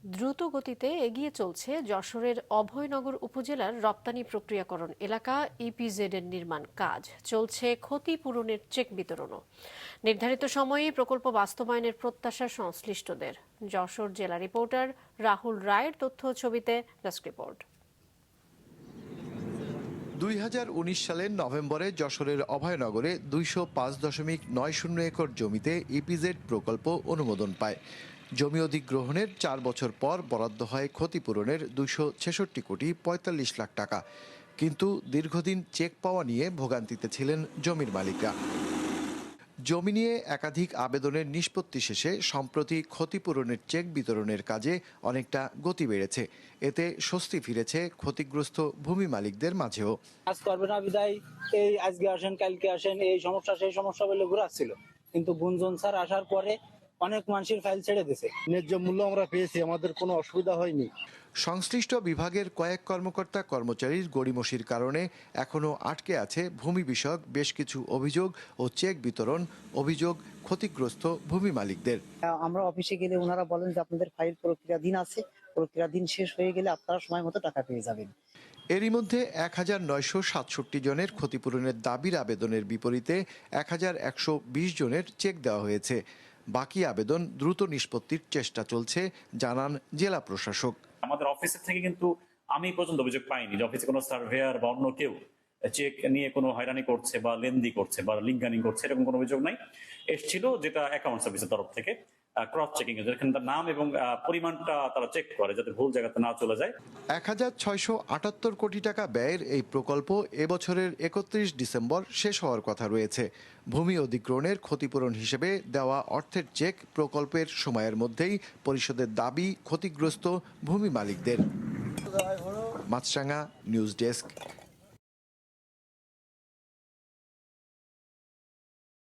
দ্রুত গতিতে এগিয়ে চলছে যশোরের অভয়নগর উপজেলার রপ্তানি প্রক্রিয়াকরণ এলাকা ইপিজেড এর নির্মাণ কাজ। চলছে ক্ষতিপূরণের চেক বিতরণও। নির্ধারিত সময়ে প্রকল্প বাস্তবায়নের প্রত্যাশা সংশ্লিষ্টদের। যশোর জেলা রিপোর্টার রাহুল রায়ের তথ্য ছবিতে ডেস্ক রিপোর্ট। 2019 সালের নভেম্বরে যশোরের অভয়নগরে 205.90 একর জমিতে ইপিজেড প্রকল্প অনুমোদন পায়। জমি অধিগ্রহণের 4 বছর পর বরাদ্দ হয় ক্ষতিপূরণের 266.45 লাখ টাকা। কিন্তু দীর্ঘদিন চেক পাওয়া নিয়ে ভোগান্তিতে ছিলেন জমির মালিকরা। জমি নিয়ে একাধিক আবেদনের নিষ্পত্তি শেষে সম্প্রতি ক্ষতিপূরণের চেক বিতরণের কাজে অনেকটা গতি বেড়েছে। এতে স্বস্তি ফিরেছে ক্ষতিগ্রস্ত ভূমি মালিকদের মাঝেও। কাজ করবে না বিদায় এই আজকে আসেন কালকে আসেন, এই সমস্যা সেই সমস্যা বলে ঘুরাচ্ছিল, কিন্তু গুঞ্জন স্যার আসার পরে অনেক মানুষের ফাইল ছেড়ে দিয়েছে। ন্যায্য মূল্য আমরা পেয়েছি, আমাদের কোনো অসুবিধা হয়নি। সংশ্লিষ্ট বিভাগের কয়েক কর্মকর্তা কর্মচারীর গড়িমসির কারণে এখনও আটকে আছে ভূমি বিষয়ক বেশ কিছু অভিযোগ ও চেক বিতরণ। অভিযোগ ক্ষতিগ্রস্ত ভূমি মালিকদের। আমরা অফিসে গেলে ওনারা বলেন যে আপনাদের ফাইল প্রক্রিয়াধীন আছে, প্রক্রিয়াধীন শেষ হয়ে গেলে আপনারা সময় মতো টাকা পেয়ে যাবেন। এরই মধ্যে 1967 জনের ক্ষতিপূরণের দাবির আবেদনের বিপরীতে 1120 জনের চেক দেওয়া হয়েছে। বাকি আবেদন দ্রুত নিষ্পত্তির চেষ্টা চলছে জানান জেলা প্রশাসক। আমাদের অফিসের থেকে কিন্তু আমি পর্যন্ত অভিযোগ পাইনি যে অফিসে কোনো সার্ভেয়ার বা অন্য কেউ চেক নিয়ে কোনো হয়রানি করছে বা লেনদি করছে বা লিঙ্কানিং করছে, এরকম কোনো অভিযোগ নাই। এসেছিল যেটা অ্যাকাউন্ট সার্ভিসের তরফ থেকে ক্রস চেকিং এর, যেখানে তার নাম এবং পরিমাণটা তারা চেক করে যাতে ভুল জায়গাতে না চলে যায়। 1678 কোটি টাকা ব্যয়ের এই প্রকল্প এবছরের 31 ডিসেম্বর শেষ হওয়ার কথা রয়েছে। ভূমি অধিগ্রহণের ক্ষতিপূরণ হিসেবে দেওয়া অর্থের চেক প্রকল্পের সময়ের মধ্যেই পরিশোধের দাবি ক্ষতিগ্রস্ত ভূমি মালিকদের। মাছরাঙা নিউজ ডেস্ক।